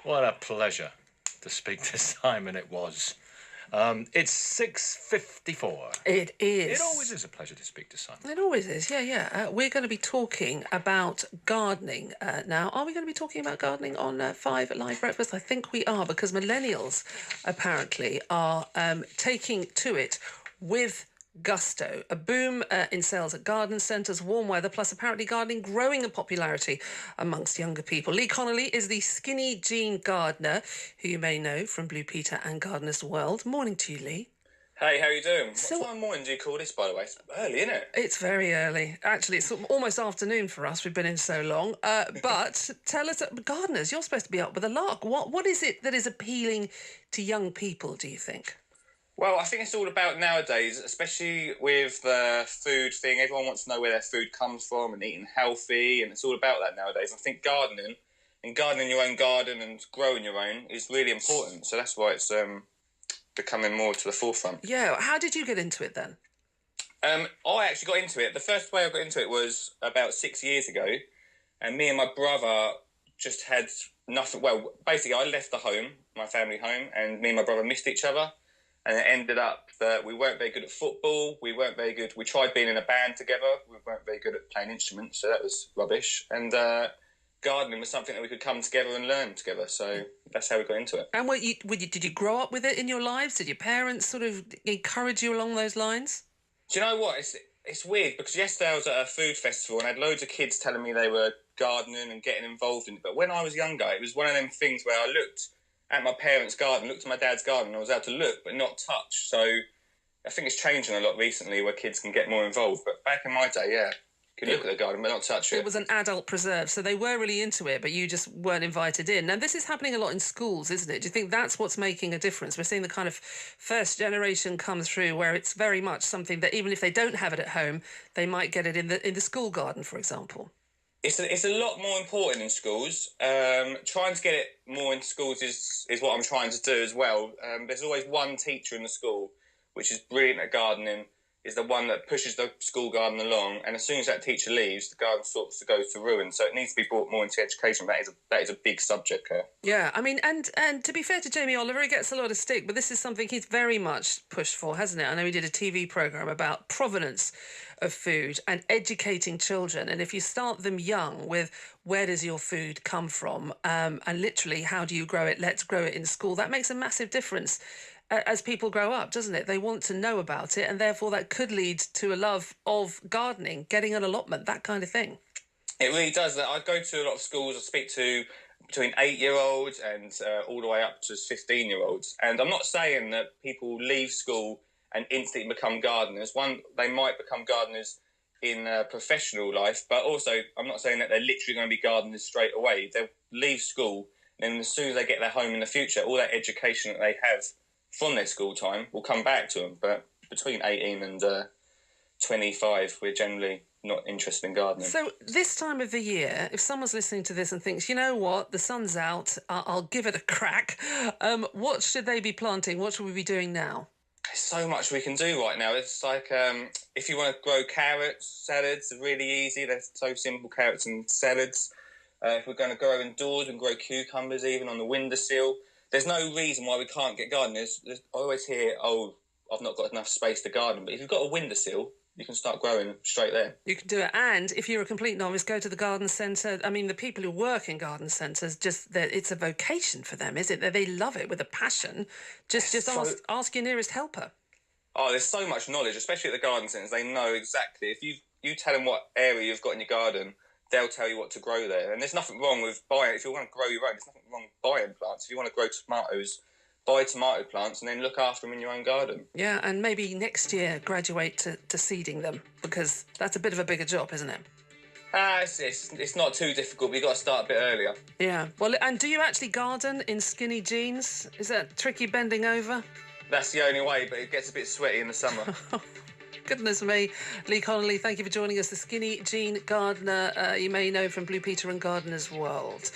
What a pleasure to speak to Simon it was. It's 6:54. It is. It always is a pleasure to speak to Simon. It always is, yeah. We're going to be talking about gardening now. Are we going to be talking about gardening on Five Live Breakfast? I think we are, because millennials apparently are taking to it with gusto. A boom in sales at garden centres, warm weather, plus apparently gardening growing in popularity amongst younger people. Lee Connolly is the Skinny Jean gardener, who you may know from Blue Peter and Gardener's World. Morning to you, Lee. Hey, how you doing? So- What time of morning do you call this, by the way? It's early, isn't it? It's very early. Actually, it's almost afternoon for us. We've been in so long. But tell us, gardeners, you're supposed to be up with a lark. What is it that is appealing to young people, do you think? Well, I think it's all about nowadays, especially with the food thing. Everyone wants to know where their food comes from and eating healthy, and it's all about that nowadays. I think gardening and gardening your own garden and growing your own is really important. So that's why it's becoming more to the forefront. Yeah. How did you get into it then? I actually got into it. The first way I got into it was about 6 years ago, and me and my brother just had nothing. Well, basically, I left the home, my family home, and me and my brother missed each other. And it ended up that we weren't very good at football. We weren't very good. We tried being in a band together. We weren't very good at playing instruments, so that was rubbish. And gardening was something that we could come together and learn together. So that's how we got into it. And did you grow up with it in your lives? Did your parents sort of encourage you along those lines? Do you know what? It's weird because yesterday I was at a food festival and I had loads of kids telling me they were gardening and getting involved in it. But when I was younger, it was one of them things where I looked at my parents' garden, looked at my dad's garden, and I was able to look but not touch. So I think it's changing a lot recently where kids can get more involved. But back in my day, yeah, you could look at the garden but not touch it. It was an adult preserve, so they were really into it, but you just weren't invited in. Now, this is happening a lot in schools, isn't it? Do you think that's what's making a difference? We're seeing the kind of first generation come through where it's very much something that even if they don't have it at home, they might get it in the school garden, for example. It's a lot more important in schools. Trying to get it more in schools is what I'm trying to do as well. There's always one teacher in the school which is brilliant at gardening, is the one that pushes the school garden along, and as soon as that teacher leaves, the garden sorts to go to ruin. So it needs to be brought more into education. That is a big subject here. Yeah, I mean, and to be fair to Jamie Oliver, he gets a lot of stick, but this is something he's very much pushed for, hasn't it? I know he did a TV programme about provenance of food and educating children. And if you start them young with where does your food come from, and literally how do you grow it, let's grow it in school, that makes a massive difference as people grow up, doesn't it? They want to know about it, and therefore that could lead to a love of gardening, getting an allotment, that kind of thing. It really does. I go to a lot of schools. I speak to between 8-year-olds and all the way up to 15-year-olds. And I'm not saying that people leave school and instantly become gardeners. One, they might become gardeners in professional life, but also I'm not saying that they're literally going to be gardeners straight away. They'll leave school, and as soon as they get their home in the future, all that education that they have from their school time will come back to them. But between 18 and 25, we're generally not interested in gardening. So this time of the year, if someone's listening to this and thinks, you know what, the sun's out, I'll give it a crack, what should they be planting? What should we be doing now? There's so much we can do right now. It's like if you want to grow carrots, salads are really easy. They're so simple, carrots and salads. If we're going to grow indoors, we can grow cucumbers even on the windowsill. There's no reason why we can't get gardeners. I always hear, oh, I've not got enough space to garden. But if you've got a windowsill, you can start growing straight there. You can do it. And if you're a complete novice, go to the garden centre. I mean, the people who work in garden centres, it's a vocation for them, is it? They love it with a passion. Just ask your nearest helper. Oh, there's so much knowledge, especially at the garden centres. They know exactly. If you tell them what area you've got in your garden, they'll tell you what to grow there. And there's nothing wrong with buying. If you want to grow your own, there's nothing wrong with buying plants. If you want to grow tomatoes, buy tomato plants and then look after them in your own garden. Yeah, and maybe next year graduate to seeding them, because that's a bit of a bigger job, isn't it? It's not too difficult, but you've got to start a bit earlier. Yeah. Well, and do you actually garden in skinny jeans? Is that tricky bending over? That's the only way, but it gets a bit sweaty in the summer. Goodness me. Lee Connolly, thank you for joining us. The Skinny Jean gardener, you may know from Blue Peter and Gardener's World.